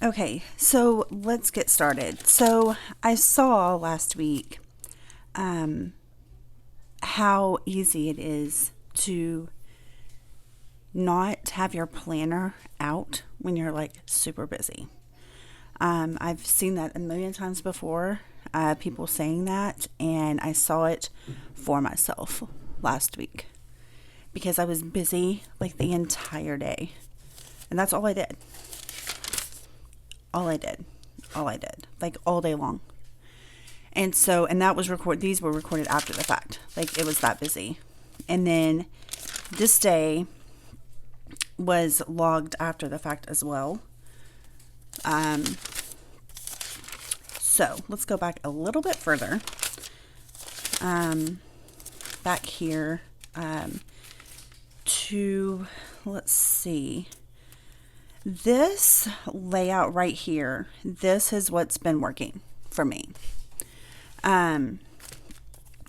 Okay, so let's get started. So I saw last week how easy it is to not have your planner out when you're like super busy. I've seen that a million times before, people saying that, and I saw it for myself last week because I was busy like the entire day, and that's all I did. All I did, like all day long. And that was these were recorded after the fact. Like it was that busy. And then this day was logged after the fact as well. So let's go back a little bit further. Back here, to, let's see. This layout right here, this is what's been working for me. I'm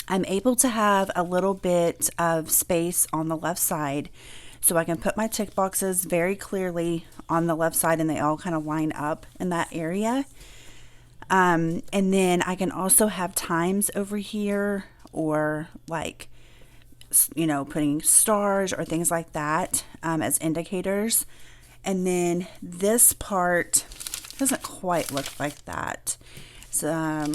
able to have a little bit of space on the left side so I can put my tick boxes very clearly on the left side and they all kind of line up in that area. And then I can also have times over here or like, putting stars or things like that as indicators. And then this part doesn't quite look like that. So, I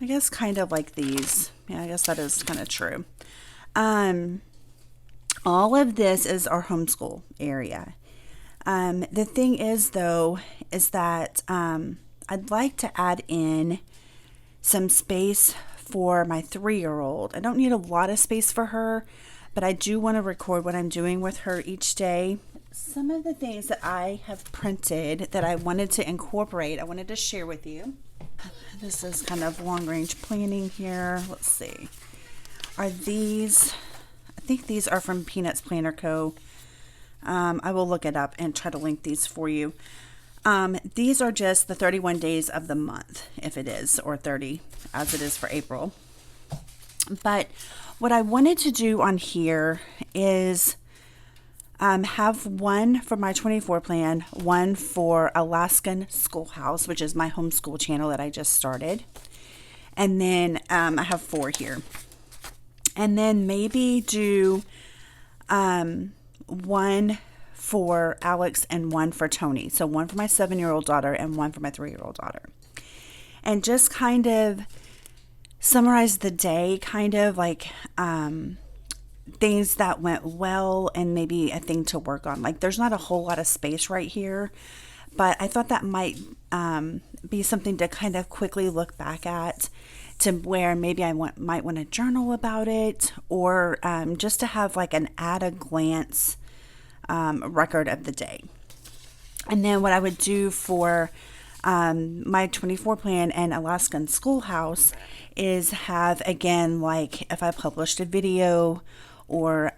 guess kind of like these. Yeah, I guess that is kind of true. All of this is our homeschool area. The thing is, though, is that I'd like to add in some space for my 3-year-old. I don't need a lot of space for her, but I do want to record what I'm doing with her each day. Some of the things that I have printed that I wanted to incorporate, I wanted to share with you. This is kind of long-range planning here. Let's see. Are these, I think these are from Peanuts Planner Co. I will look it up and try to link these for you. These are just the 31 days of the month, if it is, or 30, as it is for April. But what I wanted to do on here is have one for my 24 plan, one for Alaskan Schoolhouse, which is my homeschool channel that I just started. And then I have 4 here. And then maybe do one for Alex and one for Tony. So one for my 7-year-old daughter and one for my 3-year-old daughter. And just kind of summarize the day, kind of like things that went well and maybe a thing to work on. Like there's not a whole lot of space right here, but I thought that might be something to kind of quickly look back at, to where maybe I might want to journal about it, or just to have like an at a glance record of the day. And then what I would do for my 24 plan and Alaskan Schoolhouse is have, again, like if I published a video or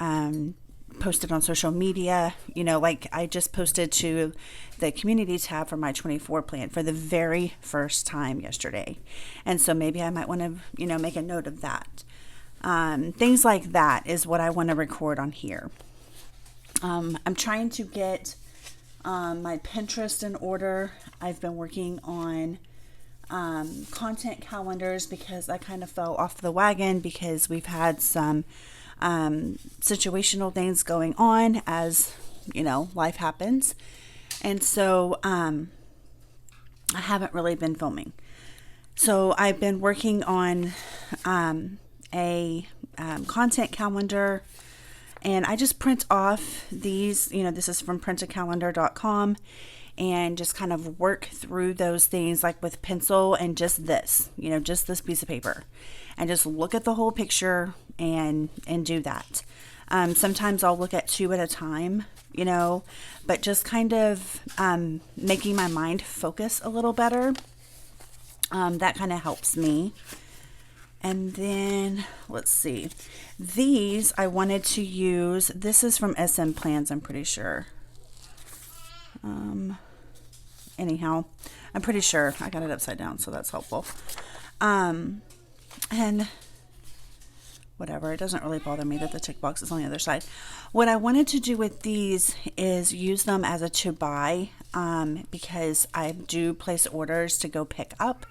posted on social media, like I just posted to the community tab for my 24 plan for the very first time yesterday. And so maybe I might want to, make a note of that. Things like that is what I want to record on here. I'm trying to get my Pinterest in order. I've been working on content calendars because I kind of fell off the wagon because we've had some situational things going on as, life happens. And so I haven't really been filming. So I've been working on a content calendar. And I just print off these, this is from printacalendar.com, and just kind of work through those things like with pencil and just this piece of paper, and just look at the whole picture and do that. Sometimes I'll look at 2 at a time, but just kind of making my mind focus a little better. That kind of helps me. And then, let's see, these I wanted to use, this is from SM Plans, I'm pretty sure. Anyhow, I'm pretty sure I got it upside down, so that's helpful. And whatever, it doesn't really bother me that the tick box is on the other side. What I wanted to do with these is use them as a to buy because I do place orders to go pick up,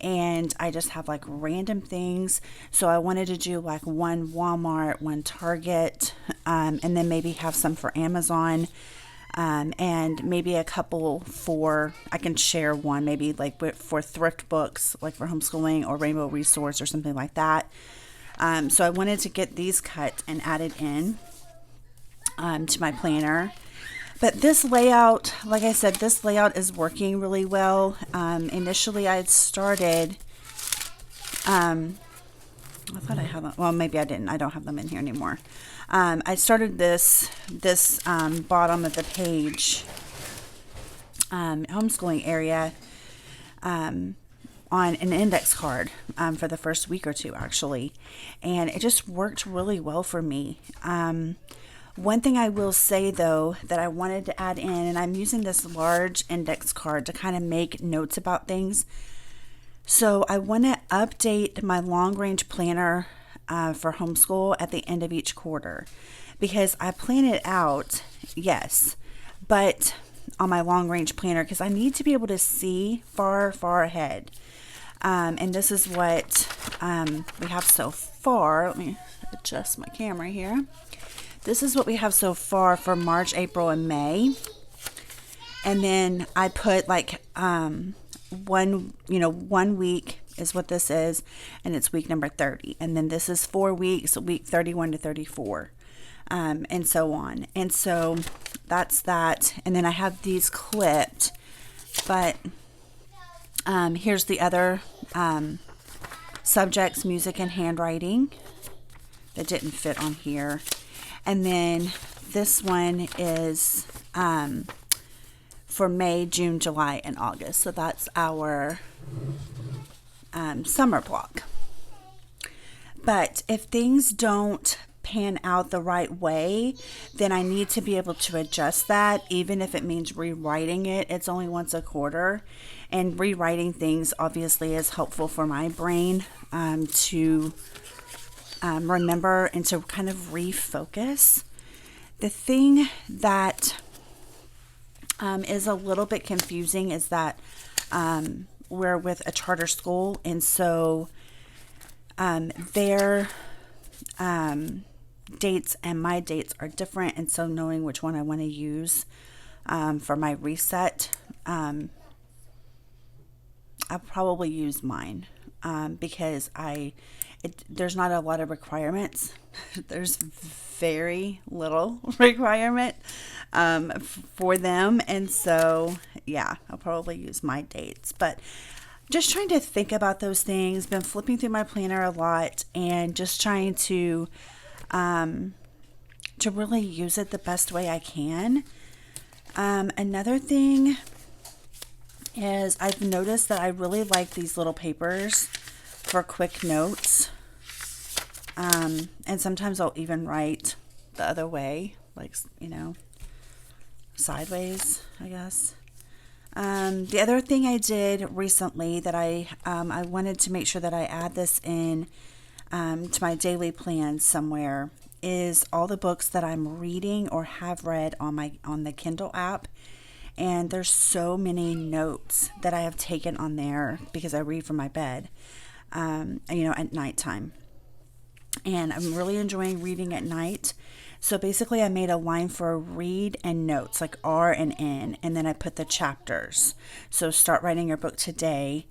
and I just have like random things. So I wanted to do like one Walmart, one Target, and then maybe have some for Amazon, and maybe a couple for, I can share one maybe like for thrift books, like for homeschooling or Rainbow Resource or something like that. So I wanted to get these cut and added in to my planner. But this layout, like I said, this layout is working really well. Initially, I had started, I thought I had them. Well, maybe I didn't. I don't have them in here anymore. I started this bottom of the page homeschooling area on an index card for the first week or two, actually. And it just worked really well for me. One thing I will say, though, that I wanted to add in, and I'm using this large index card to kind of make notes about things. So I want to update my long-range planner for homeschool at the end of each quarter, because I plan it out, yes, but on my long-range planner, because I need to be able to see far, far ahead. And this is what we have so far. Let me adjust my camera here. This is what we have so far for March, April, and May. And then I put like one week is what this is, and it's week number 30. And then this is 4 weeks, week 31 to 34, and so on. And so that's that. And then I have these clipped, but here's the other subjects, music and handwriting, that didn't fit on here. And then this one is for May, June, July, and August. So that's our summer block. But if things don't pan out the right way, then I need to be able to adjust that, even if it means rewriting it. It's only once a quarter. And rewriting things obviously is helpful for my brain to remember and to kind of refocus. The thing that is a little bit confusing is that we're with a charter school, and so their dates and my dates are different, and so knowing which one I want to use for my reset, I'll probably use mine because there's not a lot of requirements. There's very little requirement for them. And so, yeah, I'll probably use my dates. But just trying to think about those things, been flipping through my planner a lot and just trying to really use it the best way I can. Another thing is I've noticed that I really like these little papers for quick notes. And sometimes I'll even write the other way, like, sideways, I guess. The other thing I did recently that I wanted to make sure that I add this in to my daily plan somewhere is all the books that I'm reading or have read on the Kindle app. And there's so many notes that I have taken on there because I read from my bed, at nighttime. And I'm really enjoying reading at night. So basically I made a line for read and notes, like R and N, and then I put the chapters. So start writing your book today,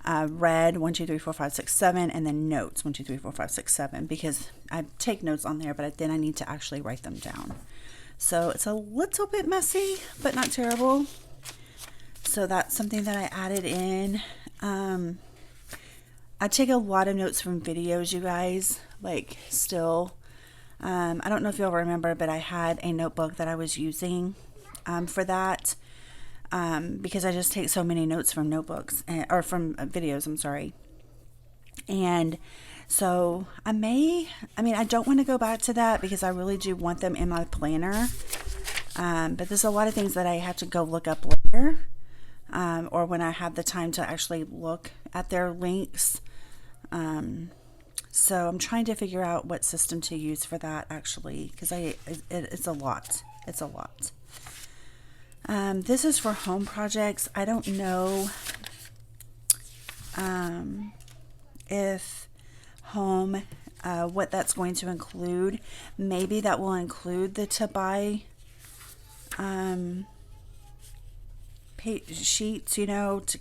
read 1, 2, 3, 4, 5, 6, 7, and then notes 1, 2, 3, 4, 5, 6, 7, because I take notes on there, but then I need to actually write them down. So it's a little bit messy, but not terrible. So that's something that I added in. I take a lot of notes from videos, you guys, like still. I don't know if you'll remember, but I had a notebook that I was using for that because I just take so many notes from notebooks or from videos, I'm sorry. And so I don't want to go back to that because I really do want them in my planner. But there's a lot of things that I have to go look up later or when I have the time to actually look at their links. So I'm trying to figure out what system to use for that actually, because it's a lot. It's a lot. This is for home projects. I don't know if home, what that's going to include. Maybe that will include the to buy sheets,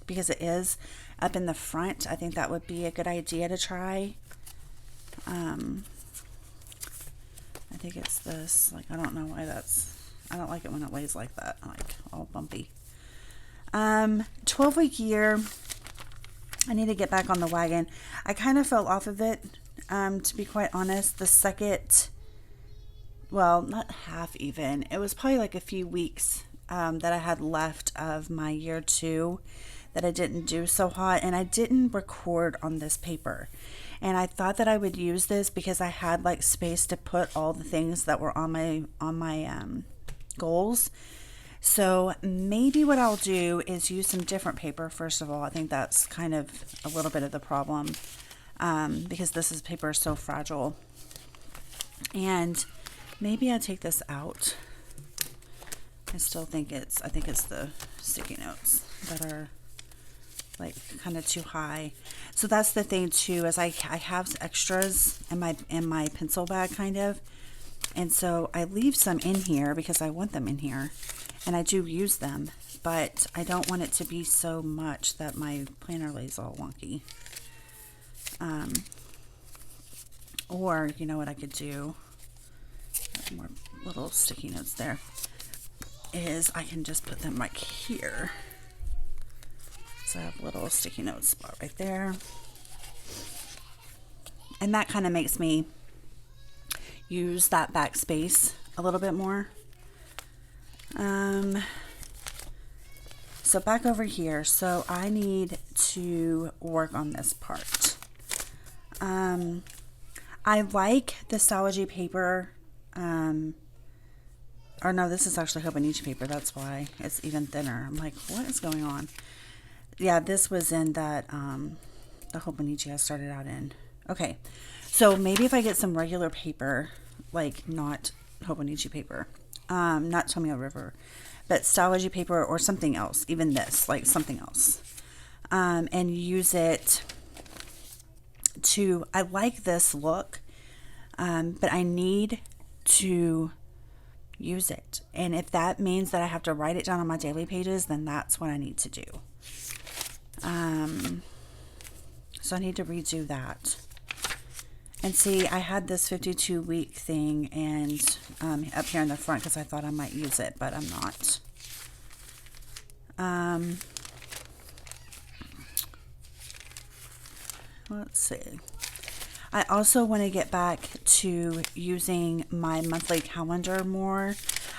because it is up in the front. I think that would be a good idea to try. I think it's this. Like, I don't know why I don't like it when it lays like that, like all bumpy. 12-week year. I need to get back on the wagon. I kind of fell off of it, to be quite honest. The second, well, not half even. It was probably like a few weeks that I had left of my year 2 that I didn't do so hot, and I didn't record on this paper. And I thought that I would use this because I had like space to put all the things that were on my goals. So maybe what I'll do is use some different paper. First of all, I think that's kind of a little bit of the problem, because this paper is so fragile. And maybe I take this out. I think it's the sticky notes that are like kind of too high. So that's the thing too, is I have extras in my pencil bag kind of. And so I leave some in here because I want them in here. And I do use them, but I don't want it to be so much that my planner lays all wonky. Or, you know what I could do? More little sticky notes there. Is I can just put them right here. So I have a little sticky note spot right there. And that kind of makes me use that backspace a little bit more. So back over here. So I need to work on this part. I like the Stalogy paper. Or no, this is actually Hobonichi paper. That's why it's even thinner. I'm like, what is going on? Yeah, this was in that, the Hobonichi I started out in. Okay. So maybe if I get some regular paper, like not Hobonichi paper, not Tomio River, but Stalogy paper or something else, even this, like something else, and use it to, I like this look, but I need to use it. And if that means that I have to write it down on my daily pages, then that's what I need to do. So I need to redo that. And see, I had this 52-week thing and up here in the front because I thought I might use it, but I'm not. Let's see. I also want to get back to using my monthly calendar more.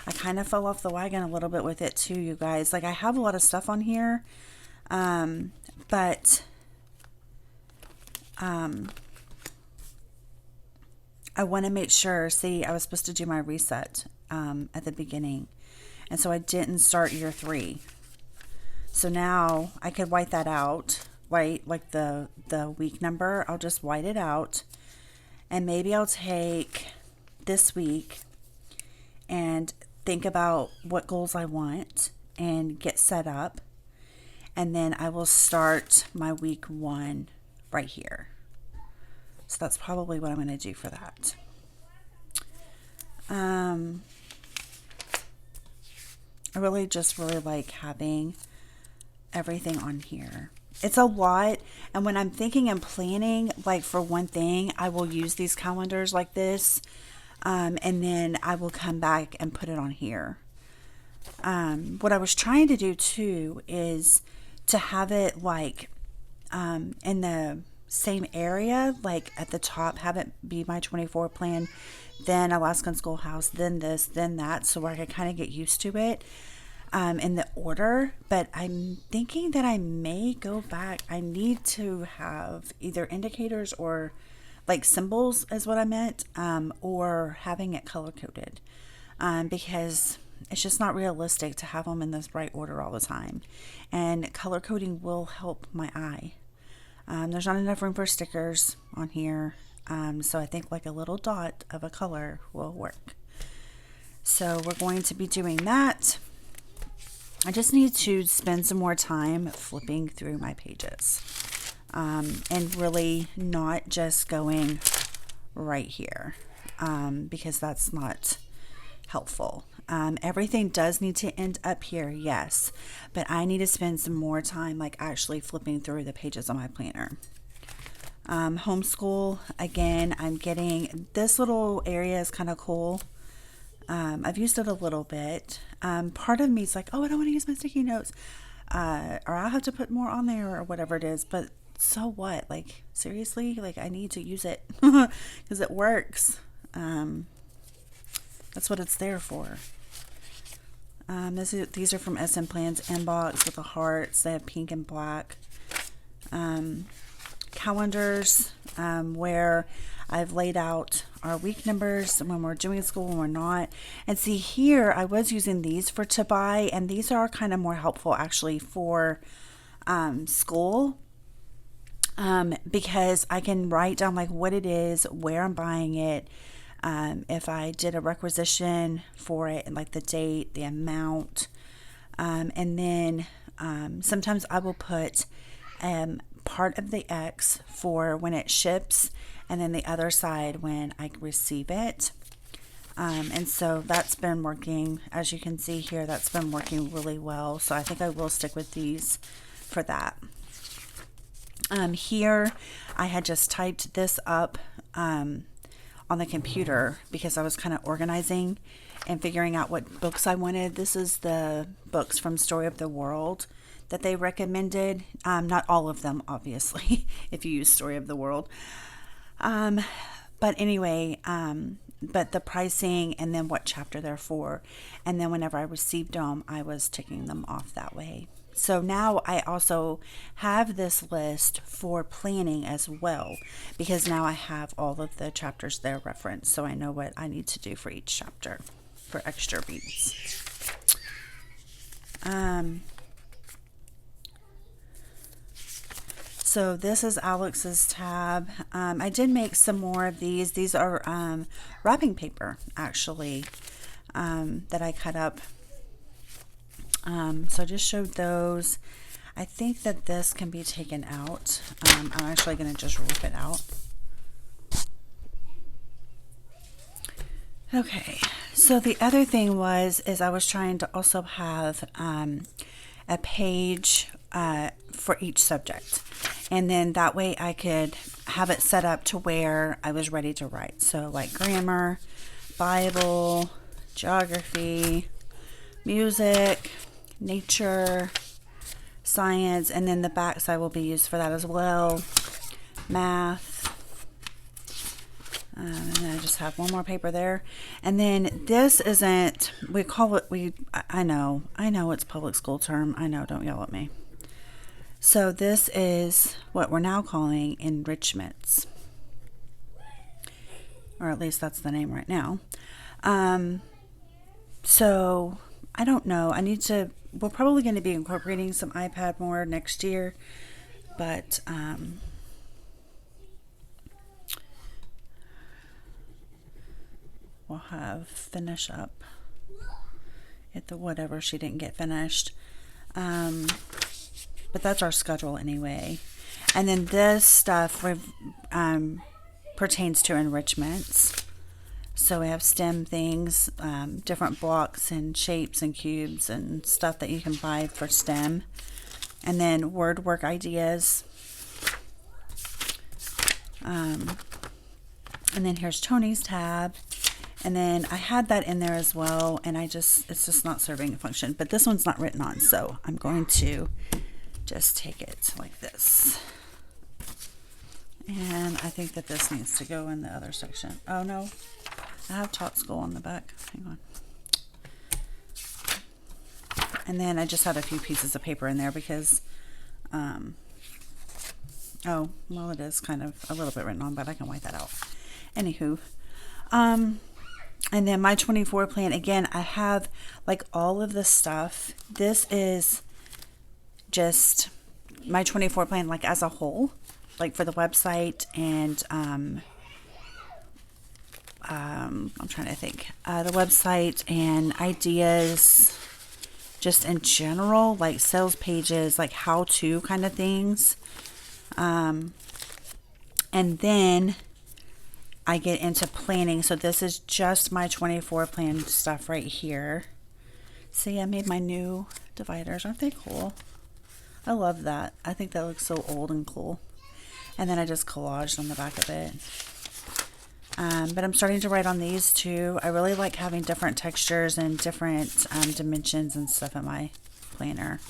I kind of fell off the wagon a little bit with it too, you guys. Like, I have a lot of stuff on here, but I want to make sure, see, I was supposed to do my reset at the beginning, and so I didn't start year 3. So now I could white that out, right? Like the week number, I'll just white it out, and maybe I'll take this week and think about what goals I want and get set up, and then I will start my week 1 right here. So that's probably what I'm going to do for that. I really like having everything on here. It's a lot, and when I'm thinking and planning, like for one thing, I will use these calendars like this, and then I will come back and put it on here. What I was trying to do too is to have it like in the same area, like at the top, have it be my 24 plan, then Alaskan Schoolhouse, then this, then that, so I could kind of get used to it in the order. But I'm thinking that I may go back. I need to have either indicators or like symbols is what I meant, or having it color coded, because it's just not realistic to have them in this right order all the time, and color coding will help my eye. There's not enough room for stickers on here, so I think like a little dot of a color will work. So we're going to be doing that. I just need to spend some more time flipping through my pages, and really not just going right here, because that's not helpful. Everything does need to end up here, yes, but I need to spend some more time like actually flipping through the pages on my planner. Homeschool, again, I'm getting this little area is kind of cool. I've used it a little bit. Part of me is like, oh, I don't want to use my sticky notes, or I'll have to put more on there or whatever it is, but so what? Like, seriously, like I need to use it because it works. That's what it's there for. These are from SM Plan's inbox with the hearts. They have pink and black. Calendars, where I've laid out our week numbers when we're doing school, when we're not. And see here, I was using these to buy, and these are kind of more helpful actually for school, because I can write down like what it is, where I'm buying it, if I did a requisition for it, and like the date, the amount, and then sometimes I will put part of the X for when it ships, and then the other side when I receive it. And so that's been working, as you can see here, that's been working really well. So I think I will stick with these for that. Here I had just typed this up on the computer because I was kind of organizing and figuring out what books I wanted. This is the books from Story of the World that they recommended. Not all of them, obviously, if you use Story of the World. But anyway, but the pricing and then what chapter they're for. And then whenever I received them, I was ticking them off that way. So now I also have this list for planning as well, because now I have all of the chapters there referenced. So I know what I need to do for each chapter for extra reads. So this is Alex's tab. I did make some more of these. These are wrapping paper, actually, that I cut up. So I just showed those. I think that this can be taken out. I'm actually going to just rip it out. Okay, so the other thing is I was trying to also have a page for each subject. And then that way I could have it set up to where I was ready to write. So like grammar, Bible, geography, music, nature, science, and then the backside will be used for that as well. Math. And then I just have one more paper there. And then this isn't, I know it's public school term. I know, don't yell at me. So this is what we're now calling Enrichments. Or at least that's the name right now. So I don't know. We're probably going to be incorporating some iPad more next year. But we'll have finish up at the whatever she didn't get finished. But that's our schedule anyway. And then this stuff pertains to enrichments. So we have STEM things, different blocks and shapes and cubes and stuff that you can buy for STEM. And then word work ideas. And then here's Tony's tab. And then I had that in there as well, and it's just not serving a function. But this one's not written on, so I'm going to just take it like this. And I think that this needs to go in the other section. Oh no, I have taught school on the back. Hang on. And then I just had a few pieces of paper in there because, oh, well, it is kind of a little bit written on, but I can white that out. Anywho, and then my 24 plan, again, I have like all of the stuff. This is just my 24 plan, like as a whole, like for the website and, I'm trying to think, the website and ideas, just in general, like sales pages, like how-to kind of things. And then I get into planning. So this is just my 24 plan stuff right here. See, I made my new dividers. Aren't they cool? I love that. I think that looks so old and cool. And then I just collaged on the back of it. But I'm starting to write on these too. I really like having different textures and different dimensions and stuff in my planner.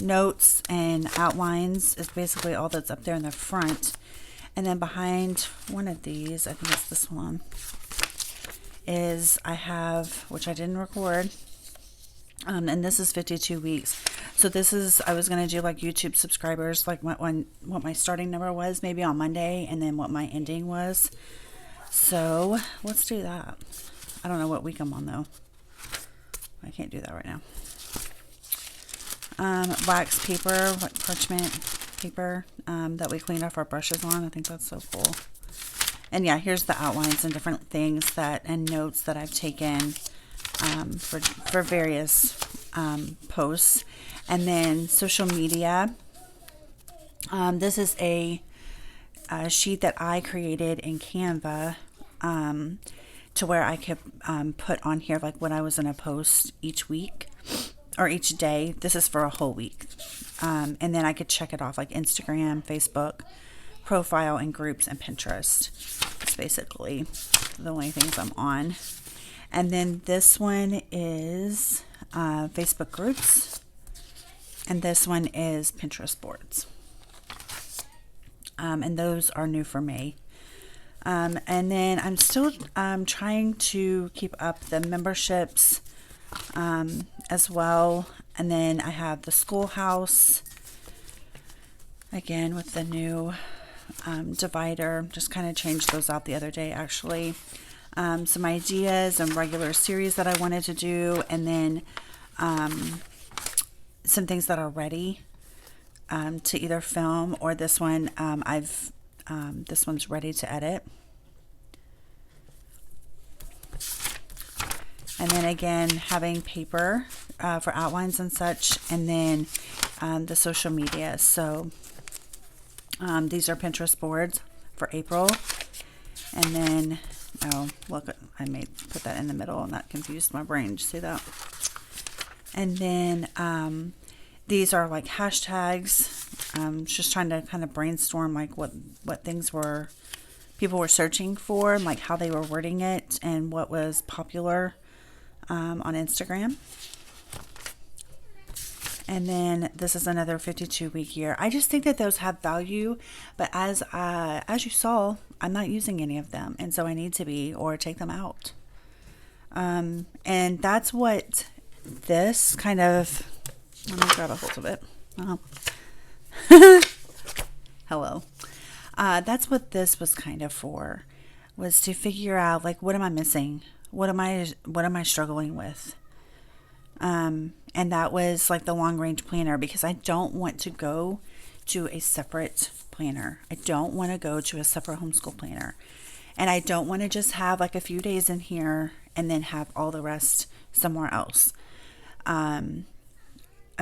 Notes and outlines is basically all that's up there in the front. And then behind one of these, I think it's this one, is I have, which I didn't record, and this is 52 weeks. So this is, I was going to do like YouTube subscribers, like what my starting number was maybe on Monday, and then what my ending was. So let's do that. I don't know what week I'm on though. I can't do that right now. Wax paper, like parchment paper, that we cleaned off our brushes on. I think that's so cool. And yeah, here's the outlines and different things and notes that I've taken for various posts. And then social media. This is a sheet that I created in Canva to where I could put on here like when I was in a post each week or each day. This is for a whole week. And then I could check it off like Instagram, Facebook, profile, and groups, and Pinterest. It's basically the only things I'm on. And then this one is Facebook groups. And this one is Pinterest boards. And those are new for me. And then I'm still trying to keep up the memberships as well. And then I have the schoolhouse, again with the new divider. Just kind of changed those out the other day actually. Some ideas and regular series that I wanted to do, and then some things that are ready to either film, or this one this one's ready to edit. And then again, having paper for outlines and such, and then the social media. So these are Pinterest boards for April. And then, oh, look, I may put that in the middle and that confused my brain. Did you see that? And then these are like hashtags. Just trying to kind of brainstorm like what things people were searching for, like how they were wording it and what was popular on Instagram. And then this is another 52-week year. I just think that those have value, but as you saw, I'm not using any of them, and so I need to be, or take them out. And that's what this kind of, let me grab a hold of it. Hello. That's what this was kind of for, was to figure out like, what am I missing? What am I struggling with? And that was like the long range planner, because I don't want to go to a separate planner. I don't want to go to a separate homeschool planner. And I don't want to just have like a few days in here and then have all the rest somewhere else. I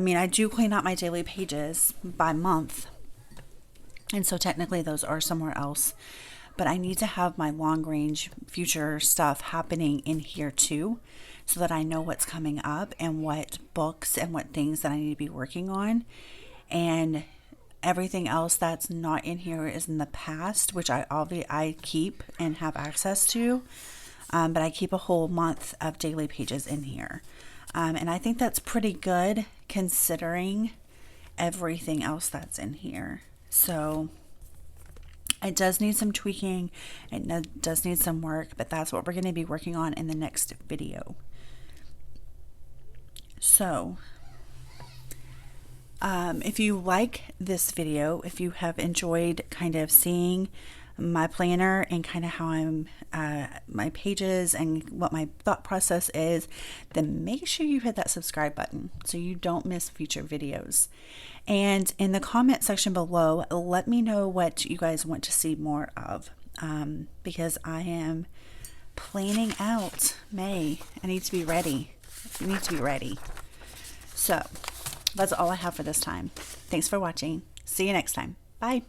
mean, I do clean out my daily pages by month. And so technically those are somewhere else. But I need to have my long range future stuff happening in here too, so that I know what's coming up and what books and what things that I need to be working on. And everything else that's not in here is in the past, which I keep and have access to. But I keep a whole month of daily pages in here. And I think that's pretty good considering everything else that's in here. So it does need some tweaking. It does need some work, but that's what we're going to be working on in the next video. So, if you like this video, if you have enjoyed kind of seeing my planner and kind of how I'm, my pages and what my thought process is, then make sure you hit that subscribe button so you don't miss future videos. And in the comment section below, let me know what you guys want to see more of, because I am planning out May. I need to be ready. You need to be ready. So that's all I have for this time. Thanks for watching. See you next time. Bye.